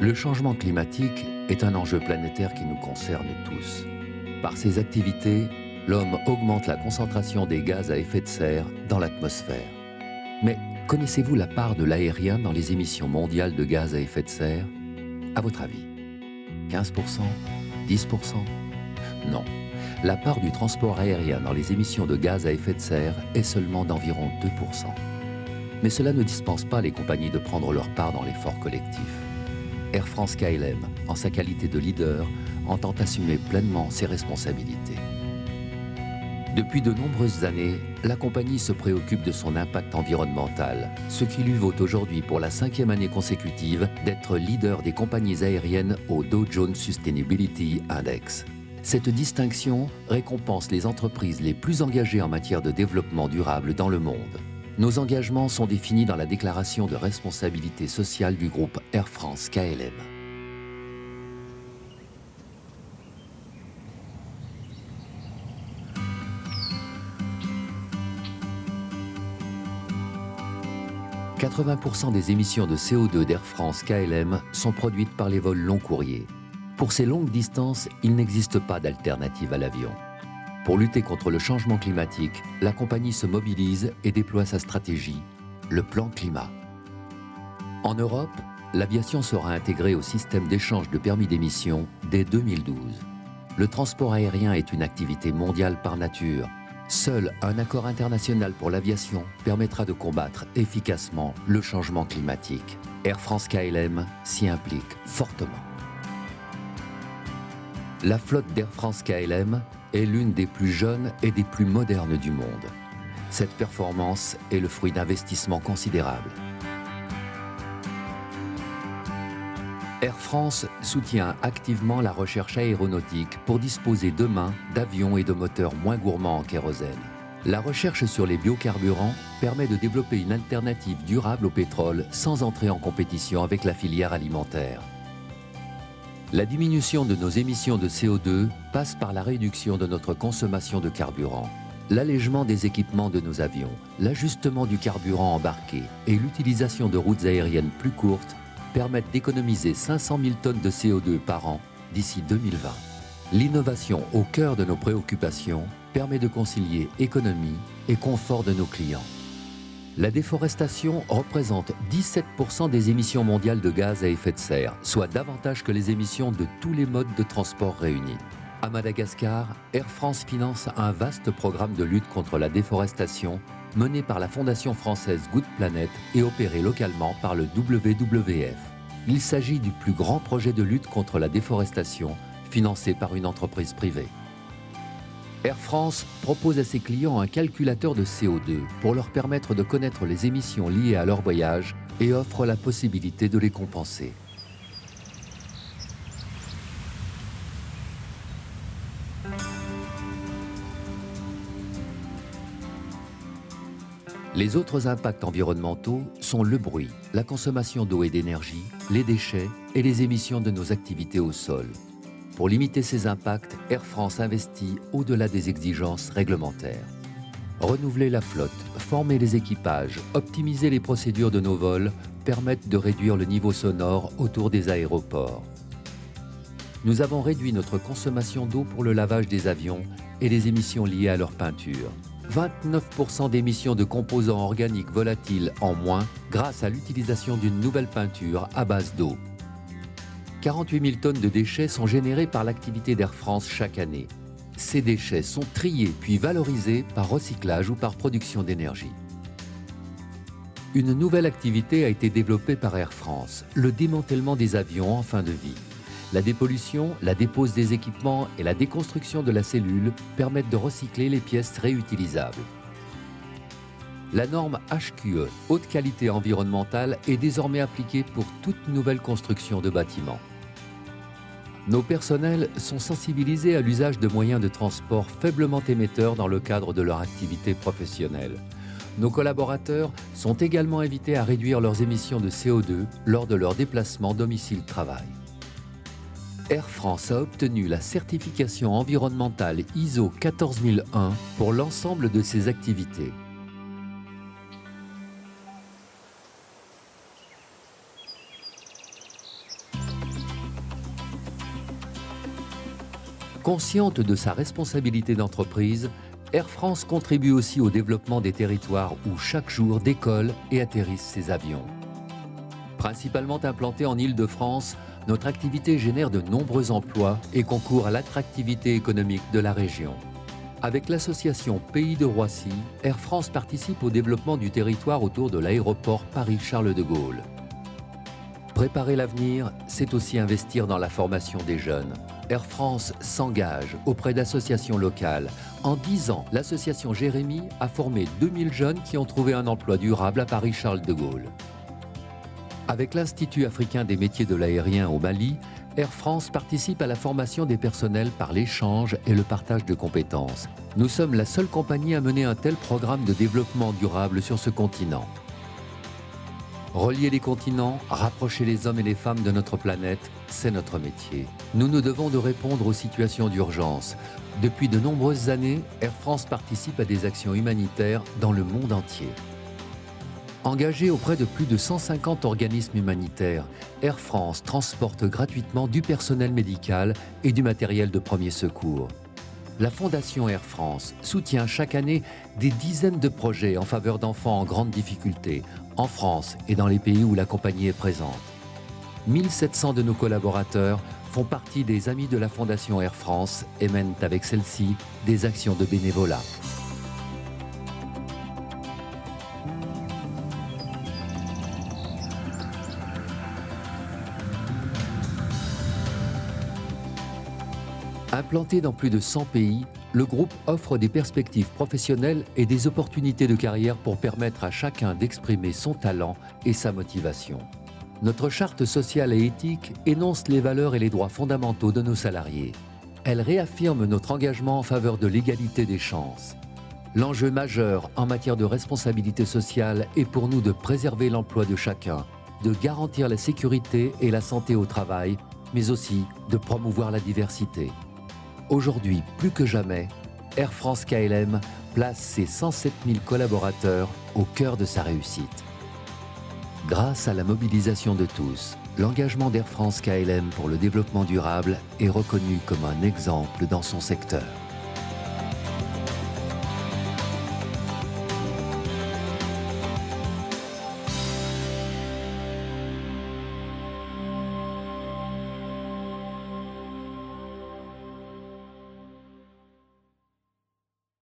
Le changement climatique est un enjeu planétaire qui nous concerne tous. Par ses activités, l'homme augmente la concentration des gaz à effet de serre dans l'atmosphère. Mais connaissez-vous la part de l'aérien dans les émissions mondiales de gaz à effet de serre? À votre avis, 15%? 10%? Non. La part du transport aérien dans les émissions de gaz à effet de serre est seulement d'environ 2%. Mais cela ne dispense pas les compagnies de prendre leur part dans l'effort collectif. Air France-KLM, en sa qualité de leader, entend assumer pleinement ses responsabilités. Depuis de nombreuses années, la compagnie se préoccupe de son impact environnemental, ce qui lui vaut aujourd'hui pour la 5e année consécutive d'être leader des compagnies aériennes au Dow Jones Sustainability Index. Cette distinction récompense les entreprises les plus engagées en matière de développement durable dans le monde. Nos engagements sont définis dans la déclaration de responsabilité sociale du groupe Air France-KLM. « 80% des émissions de CO2 d'Air France-KLM sont produites par les vols long courriers. Pour ces longues distances, il n'existe pas d'alternative à l'avion. Pour lutter contre le changement climatique, la compagnie se mobilise et déploie sa stratégie, le plan climat. En Europe, l'aviation sera intégrée au système d'échange de permis d'émission dès 2012. Le transport aérien est une activité mondiale par nature. Seul un accord international pour l'aviation permettra de combattre efficacement le changement climatique. Air France-KLM s'y implique fortement. La flotte d'Air France-KLM est l'une des plus jeunes et des plus modernes du monde. Cette performance est le fruit d'investissements considérables. Air France soutient activement la recherche aéronautique pour disposer demain d'avions et de moteurs moins gourmands en kérosène. La recherche sur les biocarburants permet de développer une alternative durable au pétrole sans entrer en compétition avec la filière alimentaire. La diminution de nos émissions de CO2 passe par la réduction de notre consommation de carburant, l'allègement des équipements de nos avions, l'ajustement du carburant embarqué et l'utilisation de routes aériennes plus courtes permettent d'économiser 500 000 tonnes de CO2 par an d'ici 2020. L'innovation au cœur de nos préoccupations permet de concilier économie et confort de nos clients. La déforestation représente 17% des émissions mondiales de gaz à effet de serre, soit davantage que les émissions de tous les modes de transport réunis. À Madagascar, Air France finance un vaste programme de lutte contre la déforestation mené par la fondation française Good Planet et opéré localement par le WWF. Il s'agit du plus grand projet de lutte contre la déforestation financé par une entreprise privée. Air France propose à ses clients un calculateur de CO2 pour leur permettre de connaître les émissions liées à leur voyage et offre la possibilité de les compenser. Les autres impacts environnementaux sont le bruit, la consommation d'eau et d'énergie, les déchets et les émissions de nos activités au sol. Pour limiter ces impacts, Air France investit au-delà des exigences réglementaires. Renouveler la flotte, former les équipages, optimiser les procédures de nos vols permettent de réduire le niveau sonore autour des aéroports. Nous avons réduit notre consommation d'eau pour le lavage des avions et les émissions liées à leur peinture. 29% d'émissions de composants organiques volatiles en moins grâce à l'utilisation d'une nouvelle peinture à base d'eau. 48 000 tonnes de déchets sont générés par l'activité d'Air France chaque année. Ces déchets sont triés puis valorisés par recyclage ou par production d'énergie. Une nouvelle activité a été développée par Air France, le démantèlement des avions en fin de vie. La dépollution, la dépose des équipements et la déconstruction de la cellule permettent de recycler les pièces réutilisables. La norme HQE, haute qualité environnementale, est désormais appliquée pour toute nouvelle construction de bâtiments. Nos personnels sont sensibilisés à l'usage de moyens de transport faiblement émetteurs dans le cadre de leur activité professionnelle. Nos collaborateurs sont également invités à réduire leurs émissions de CO2 lors de leur déplacement domicile-travail. Air France a obtenu la certification environnementale ISO 14001 pour l'ensemble de ses activités. Consciente de sa responsabilité d'entreprise, Air France contribue aussi au développement des territoires où chaque jour décollent et atterrissent ses avions. Principalement implantée en Île-de-France, notre activité génère de nombreux emplois et concourt à l'attractivité économique de la région. Avec l'association Pays de Roissy, Air France participe au développement du territoire autour de l'aéroport Paris-Charles de Gaulle. Préparer l'avenir, c'est aussi investir dans la formation des jeunes. Air France s'engage auprès d'associations locales. En 10 ans, l'association Jérémy a formé 2000 jeunes qui ont trouvé un emploi durable à Paris-Charles de Gaulle. Avec l'Institut africain des métiers de l'aérien au Mali, Air France participe à la formation des personnels par l'échange et le partage de compétences. Nous sommes la seule compagnie à mener un tel programme de développement durable sur ce continent. Relier les continents, rapprocher les hommes et les femmes de notre planète, c'est notre métier. Nous nous devons de répondre aux situations d'urgence. Depuis de nombreuses années, Air France participe à des actions humanitaires dans le monde entier. Engagée auprès de plus de 150 organismes humanitaires, Air France transporte gratuitement du personnel médical et du matériel de premier secours. La Fondation Air France soutient chaque année des dizaines de projets en faveur d'enfants en grande difficulté, en France et dans les pays où la compagnie est présente. 1700 de nos collaborateurs font partie des Amis de la Fondation Air France et mènent avec celle-ci des actions de bénévolat. Implanté dans plus de 100 pays, le groupe offre des perspectives professionnelles et des opportunités de carrière pour permettre à chacun d'exprimer son talent et sa motivation. Notre charte sociale et éthique énonce les valeurs et les droits fondamentaux de nos salariés. Elle réaffirme notre engagement en faveur de l'égalité des chances. L'enjeu majeur en matière de responsabilité sociale est pour nous de préserver l'emploi de chacun, de garantir la sécurité et la santé au travail, mais aussi de promouvoir la diversité. Aujourd'hui, plus que jamais, Air France KLM place ses 107 000 collaborateurs au cœur de sa réussite. Grâce à la mobilisation de tous, l'engagement d'Air France KLM pour le développement durable est reconnu comme un exemple dans son secteur.